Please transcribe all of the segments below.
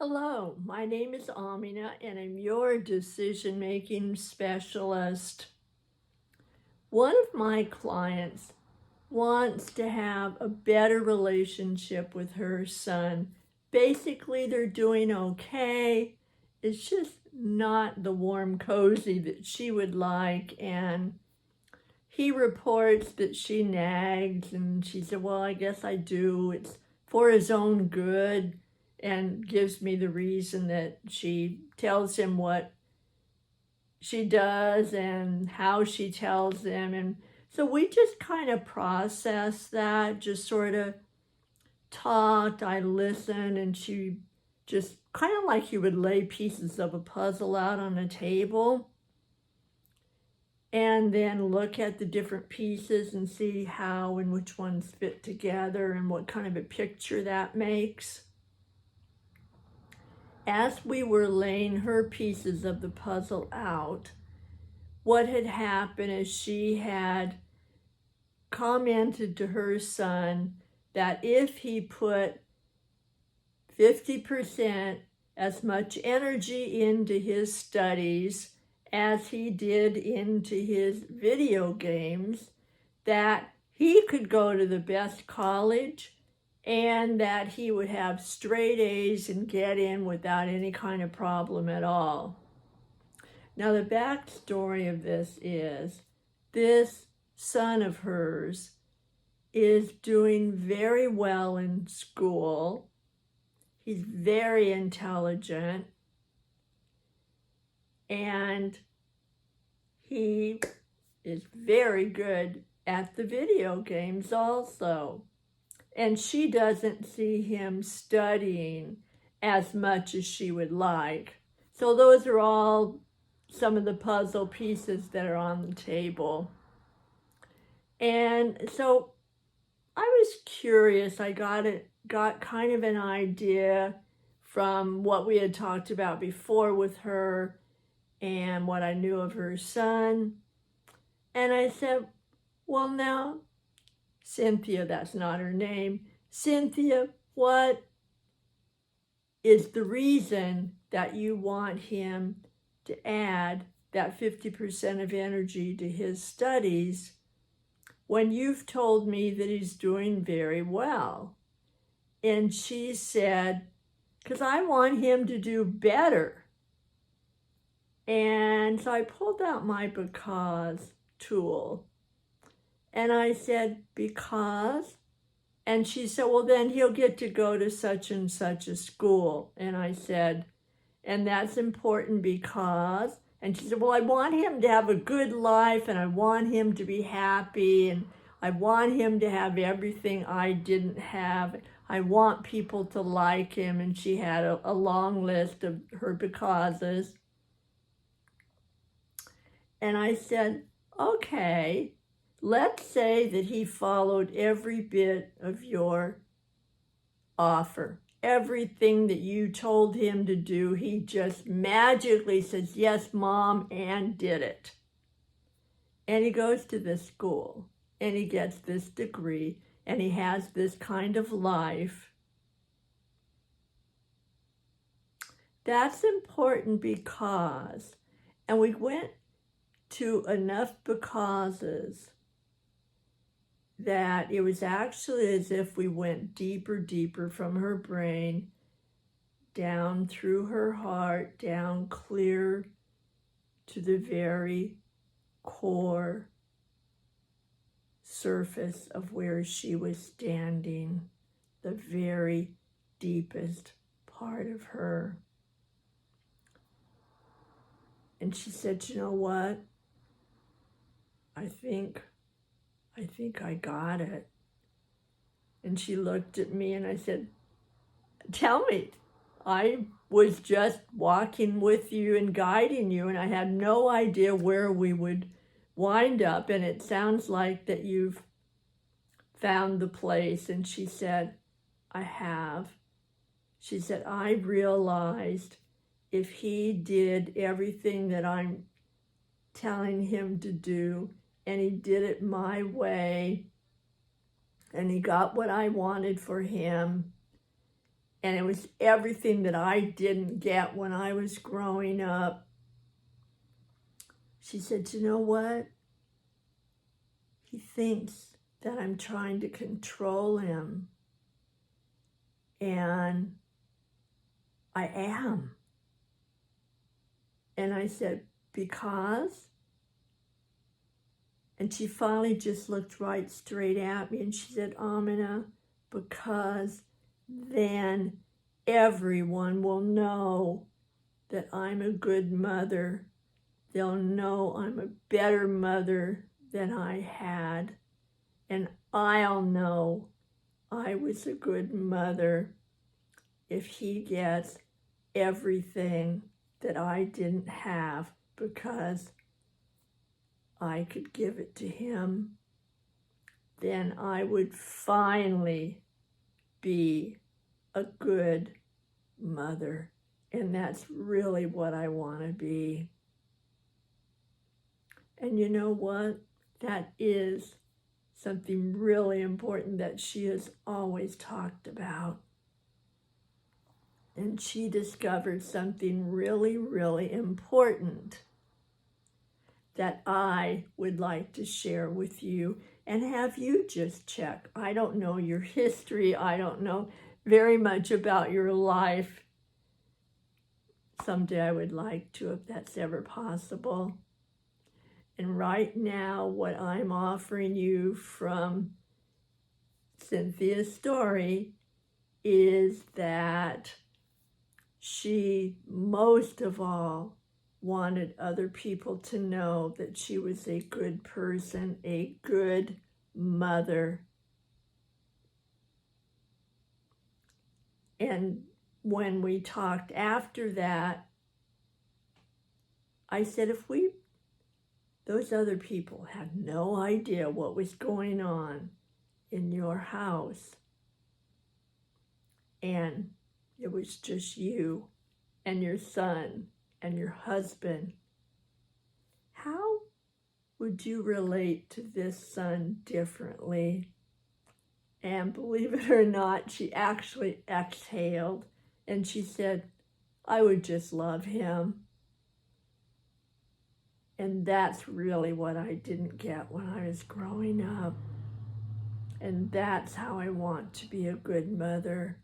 Hello, my name is Amina and I'm your decision-making specialist. One of my clients wants to have a better relationship with her son. Basically, they're doing okay. It's just not the warm cozy that she would like, and he reports that she nags, and she said, well, I guess I do. It's for his own good, and gives me the reason that she tells him what she does and how she tells him. And so we just kind of processed that, just sort of talked. I listened, and she just kind of like you would lay pieces of a puzzle out on a table and then look at the different pieces and see how and which ones fit together and what kind of a picture that makes. As we were laying her pieces of the puzzle out, what had happened is she had commented to her son that if he put 50% as much energy into his studies as he did into his video games, that he could go to the best college and that he would have straight A's and get in without any kind of problem at all. Now, the backstory of this is this son of hers is doing very well in school. He's very intelligent, and he is very good at the video games also. And she doesn't see him studying as much as she would like. So those are all some of the puzzle pieces that are on the table. And so I was curious. I got kind of an idea from what we had talked about before with her and what I knew of her son. And I said, well, now, Cynthia, that's not her name. Cynthia, what is the reason that you want him to add that 50% of energy to his studies when you've told me that he's doing very well? And she said, because I want him to do better. And so I pulled out my because tool. And I said, because? And she said, well, then he'll get to go to such and such a school. And I said, and that's important because? And she said, well, I want him to have a good life, and I want him to be happy, and I want him to have everything I didn't have. I want people to like him. And she had a long list of her becauses. And I said, okay, let's say that he followed every bit of your offer. Everything that you told him to do, he just magically says, yes, Mom, and did it. And he goes to this school, and he gets this degree, and he has this kind of life. That's important because, and we went to enough becauses that it was actually as if we went deeper from her brain, down through her heart, down clear to the very core surface of where she was standing, the very deepest part of her. And she said, you know what? I think I got it. And she looked at me and I said, tell me. I was just walking with you and guiding you, and I had no idea where we would wind up. And it sounds like that you've found the place. And she said, I have. She said, I realized if he did everything that I'm telling him to do, and he did it my way, and he got what I wanted for him, And it was everything that I didn't get when I was growing up. She said, you know what? He thinks that I'm trying to control him. And I am. And I said, because? And she finally just looked right straight at me and she said, Amina, because then everyone will know that I'm a good mother. They'll know I'm a better mother than I had. And I'll know I was a good mother if he gets everything that I didn't have because I could give it to him. Then I would finally be a good mother. And that's really what I want to be. And you know what? That is something really important that she has always talked about. And she discovered something really, really important that I would like to share with you and have you just check. I don't know your history. I don't know very much about your life. Someday I would like to, if that's ever possible. And right now, what I'm offering you from Cynthia's story is that she, most of all, wanted other people to know that she was a good person, a good mother. And when we talked after that, I said, if those other people had no idea what was going on in your house, and it was just you and your son and your husband, how would you relate to this son differently? And believe it or not, she actually exhaled and she said, I would just love him. And that's really what I didn't get when I was growing up. And that's how I want to be a good mother.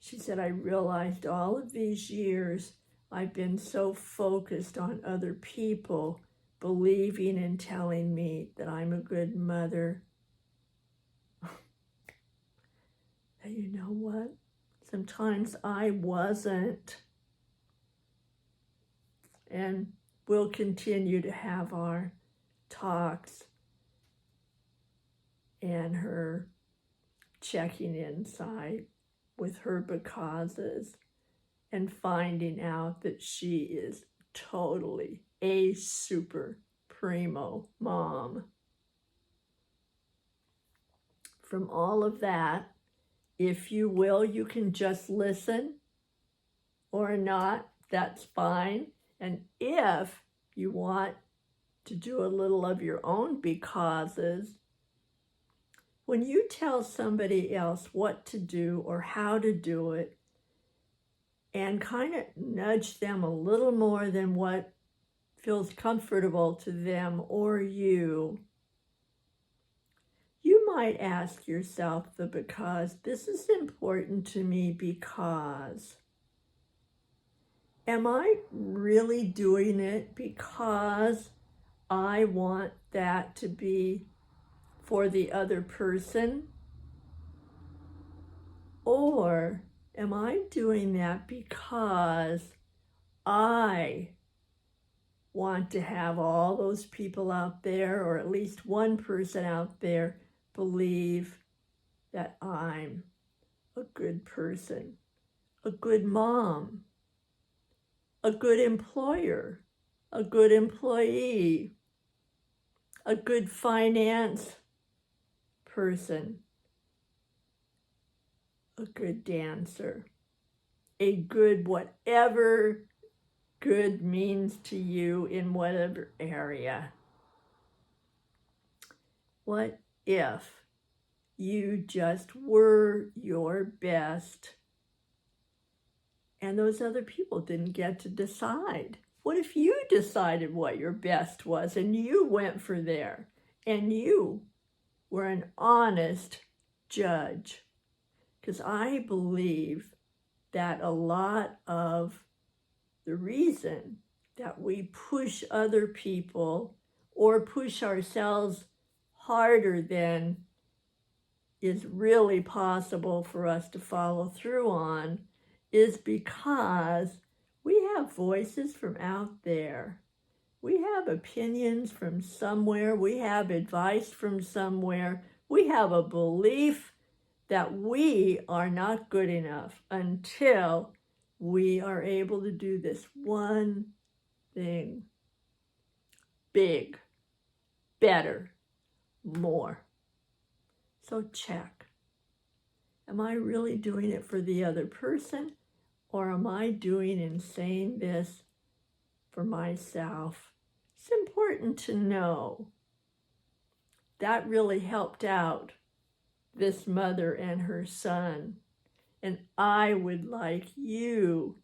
She said, I realized all of these years I've been so focused on other people believing and telling me that I'm a good mother. And you know what? Sometimes I wasn't. And we'll continue to have our talks and her checking inside with her becauses and finding out that she is totally a super primo mom. From all of that, if you will, you can just listen or not, that's fine. And if you want to do a little of your own becauses, when you tell somebody else what to do or how to do it, and kind of nudge them a little more than what feels comfortable to them or you, you might ask yourself the because, this is important to me because, am I really doing it because I want that to be for the other person? Or am I doing that because I want to have all those people out there, or at least one person out there, believe that I'm a good person, a good mom, a good employer, a good employee, a good finance person, a good dancer, a good whatever good means to you in whatever area. What if you just were your best and those other people didn't get to decide? What if you decided what your best was and you went for there and you were an honest judge? Because I believe that a lot of the reason that we push other people or push ourselves harder than is really possible for us to follow through on is because we have voices from out there. We have opinions from somewhere. We have advice from somewhere. We have a belief that we are not good enough until we are able to do this one thing: big, better, more. So check. Am I really doing it for the other person, or am I doing and saying this for myself? It's important to know. That really helped out this mother and her son. And I would like you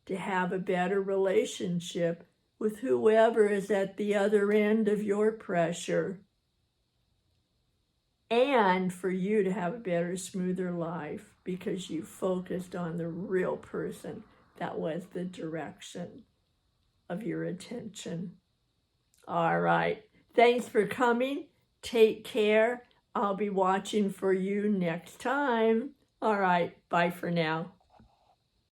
to have a better relationship with whoever is at the other end of your pressure, and for you to have a better, smoother life because you focused on the real person that was the direction of your attention. All right. Thanks for coming. Take care. I'll be watching for you next time. All right. Bye for now.